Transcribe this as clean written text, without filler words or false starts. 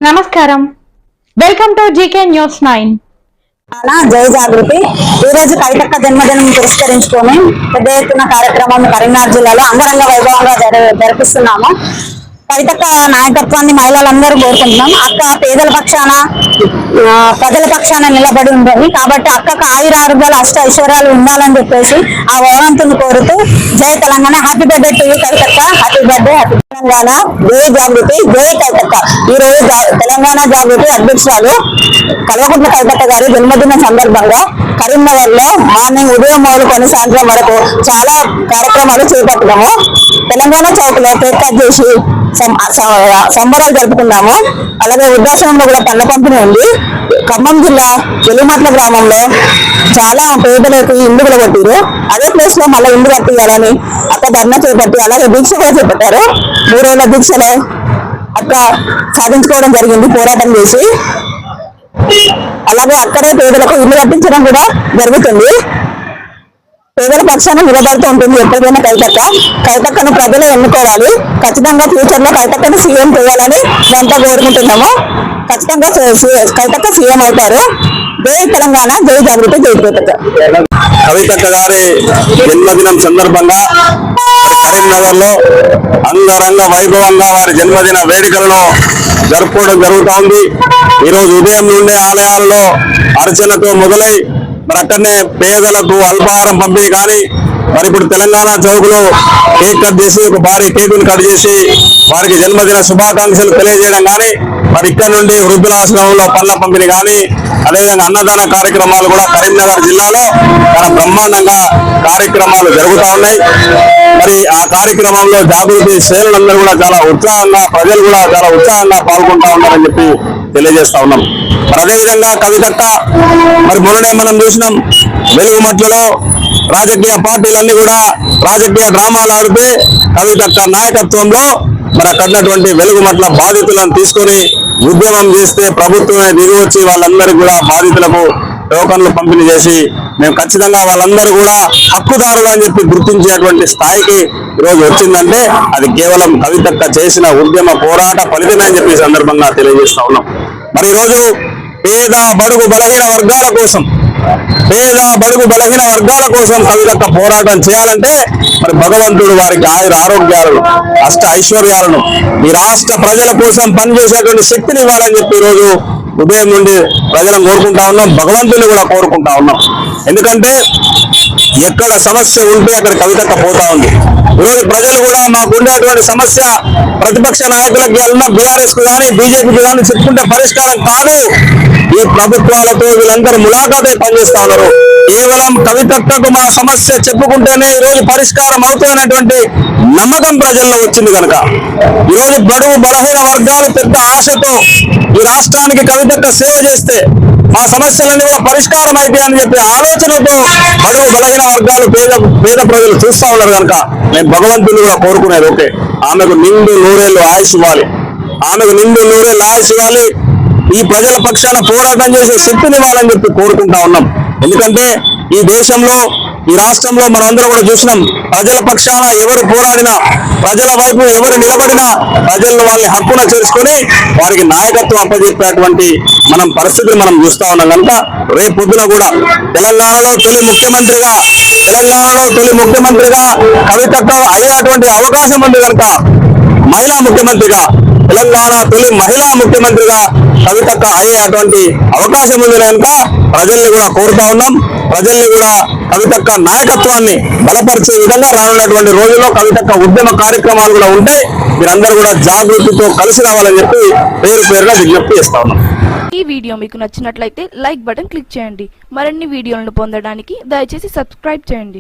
నమస్కారం, welcome to GK news 9. జై జాగృతి. ఈ రోజు కవితక్క జన్మదినం పురస్కరించుకొని పెద్ద ఎత్తున కార్యక్రమం కరీంనగర్ జిల్లాలో అంగరంగ వైభవంగా జరిపిస్తున్నాము. కవితక్క నాయకత్వాన్ని మహిళలందరూ కోరుకుంటున్నాం. అక్క పేదల పక్షాన ప్రజల పక్షాన నిలబడి ఉంటుంది కాబట్టి అక్కకు ఆయురారోగ్యాలు అష్ట ఐశ్వర్యాలు ఉండాలని చెప్పేసి ఆ భగవంతుని కోరుతూ Jai Telangana. Happy birthday to you కవితక్క. Happy birthday. Happy Telangana. Jai Jagruthi. జై కవితక్క. ఈ రోజు తెలంగాణ జాగృతి అధ్యక్షురాలు కల్వకుంట్ల కవితక్క గారి జన్మదిన సందర్భంగా కరీంనగర్ లో మార్నింగ్ ఉదయం మొదలుకొని సాయంత్రం వరకు చాలా కార్యక్రమాలు చేపట్టాము. తెలంగాణ చౌక్ లో కేక్ కట్ చేసి సంబరాలు జరుపుకున్నాము. అలాగే వృద్ధాశ్రమంలో కూడా పళ్ళ పంపిణీ ఉంది. ఖమ్మం జిల్లా వెలుమట్ల గ్రామంలో చాలా పేదలకు ఇండ్లు కూడా కొట్టారు. అదే ప్లేస్ లో మళ్ళీ ఇండ్లు కట్టియాలని అక్కడ ధర్నా చేపట్టి అలాగే దీక్ష కూడా చేపట్టారు. 3 రోజుల దీక్షలో అక్క సాధించుకోవడం జరిగింది పోరాటం చేసి. అలాగే అక్కడే పేదలకు ఇల్లు కట్టించడం కూడా జరుగుతుంది. పేదల పక్షాన నిలబడుతూ ఉంటుంది ఎప్పటికైనా కవితక్కను ప్రజలు ఎన్నుకోవాలి. ఖచ్చితంగా ఫ్యూచర్ లో కవితక్కను సీఎం చేయాలని మేమంతా కోరుకుంటున్నాము. ఖచ్చితంగా కవితక్క సీఎం అవుతారు. జై తెలంగాణ. జై జాగృతి. జై కవితక్క. కవితక్క గారి జన్మదినం సందర్భంగా కరీంనగర్ లో అంగరంగ వైభవంగా వారి జన్మదిన వేడుకలను జరుపుకోవడం జరుగుతూ ఉంది. ఈరోజు ఉదయం నుండే ఆలయాలలో అర్చనతో మొదలై మరి అక్కడనే పేదలకు అల్పాహారం పంపిణీ కానీ మరి ఇప్పుడు తెలంగాణ చౌక్లో కేక్ కట్ చేసి ఒక భారీ కేకును కట్ చేసి వారికి జన్మదిన శుభాకాంక్షలు తెలియజేయడం కానీ మరి ఇక్కడ నుండి వృద్ధుల ఆశ్రమంలో పళ్ళ పంపిణీ కానీ అదేవిధంగా అన్నదాన కార్యక్రమాలు కూడా కరీంనగర్ జిల్లాలో చాలా బ్రహ్మాండంగా కార్యక్రమాలు జరుగుతూ ఉన్నాయి. మరి ఆ కార్యక్రమంలో జాగృతి శ్రేణులందరూ కూడా చాలా ఉత్సాహంగా ప్రజలు కూడా చాలా ఉత్సాహంగా పాల్గొంటా ఉన్నారని చెప్పి తెలియజేస్తా ఉన్నాం. మరి అదేవిధంగా కవితక్క మరి మొన్ననే మనం చూసినాం వెలుగుమట్లలో రాజకీయ పార్టీలన్నీ కూడా రాజకీయ డ్రామాలు ఆడితే కవితక్క నాయకత్వంలో మరి అక్కడున్నటువంటి వెలుగుమట్ల బాధితులను తీసుకొని ఉద్యమం చేస్తే ప్రభుత్వమే దిగి వచ్చి వాళ్ళందరికీ కూడా బాధితులకు టోకన్లు పంపిణీ చేసి మేము ఖచ్చితంగా వాళ్ళందరూ కూడా హక్కుదారులు అని చెప్పి గుర్తించేటువంటి స్థాయికి ఈరోజు వచ్చిందంటే అది కేవలం కవితక్క చేసిన ఉద్యమ పోరాట ఫలితమే అని చెప్పి సందర్భంగా తెలియజేస్తా ఉన్నాం. మరి ఈరోజు పేద బడుగు బలహీన వర్గాల కోసం కవితక్క పోరాటం చేయాలంటే మరి భగవంతుడు వారికి ఆరోగ్యాలను అష్ట ఐశ్వర్యాలను ఈ రాష్ట్ర ప్రజల కోసం పనిచేసేటువంటి శక్తిని ఇవ్వాలని చెప్పి ఈరోజు ఉదయం నుండి ప్రజలను కోరుకుంటా ఉన్నాం. భగవంతుని కూడా కోరుకుంటా ఉన్నాం. ఎందుకంటే ఎక్కడ సమస్య ఉంటే అక్కడ కవితక్క పోతా ఉంది. ఈరోజు ప్రజలు కూడా మాకు ఉండేటువంటి సమస్య ప్రతిపక్ష నాయకులకి వెళ్ళిన బీఆర్ఎస్ కు కానీ బీజేపీకి కానీ చెప్పుకుంటే పరిష్కారం కాదు. ఈ ప్రభుత్వాలతో వీళ్ళందరూ ములాఖాతే పనిచేస్తా ఉన్నారు. కేవలం కవితక్కకు మా సమస్య చెప్పుకుంటేనే ఈరోజు పరిష్కారం అవుతుందనేటువంటి నమ్మకం ప్రజల్లో వచ్చింది కనుక ఈరోజు బడుగు బలహీన వర్గాలు పెద్ద ఆశతో ఈ రాష్ట్రానికి కవితక్క సేవ చేస్తే మా సమస్యలన్నీ కూడా పరిష్కారం అయితే అని చెప్పి ఆలోచనతో బడుగు బలహీన వర్గాలు పేద ప్రజలు చూస్తా ఉన్నారు కనుక నేను భగవంతుని కూడా కోరుకునేది ఓకే, ఆమెకు నిండు నూరేళ్లు ఆయుష్ ఇవ్వాలి, ఈ ప్రజల పక్షాన పోరాటం చేసే శక్తిని ఇవ్వాలని చెప్పి కోరుకుంటా ఉన్నాం. ఎందుకంటే ఈ దేశంలో ఈ రాష్ట్రంలో మనం అందరం కూడా చూసినాం ప్రజల పక్షాన ఎవరు పోరాడినా ప్రజల వైపు ఎవరు నిలబడినా ప్రజలను వాళ్ళని హక్కున చేసుకొని వారికి నాయకత్వం అప్పచెప్పేటువంటి పరిస్థితిని మనం చూస్తా ఉన్నాం. కనుక రేపు పొద్దున కూడా తెలంగాణలో తొలి ముఖ్యమంత్రిగా కవితక్క అయ్యేటువంటి అవకాశం ఉంది కనుక మహిళా ముఖ్యమంత్రిగా తెలంగాణ తొలి మహిళా ముఖ్యమంత్రిగా కవితక్క అయ్యేటువంటి అవకాశం ఉంది కనుక ప్రజల్ని కూడా కోరుతా ఉన్నాం. ప్రజల్ని కూడా కవితక్క నాయకత్వాన్ని బలపరిచే విధంగా రానున్నటువంటి రోజుల్లో కవితక్క ఉద్యమ కార్యక్రమాలు కూడా ఉంటాయి. మీరందరూ కూడా జాగృతితో కలిసి రావాలని చెప్పి పేరుగా విజ్ఞప్తి చేస్తా ఉన్నాం. ఈ వీడియో మీకు నచ్చినట్లయితే లైక్ బటన్ క్లిక్ చేయండి. మరిన్ని వీడియోలను పొందడానికి దయచేసి సబ్స్క్రైబ్ చేయండి.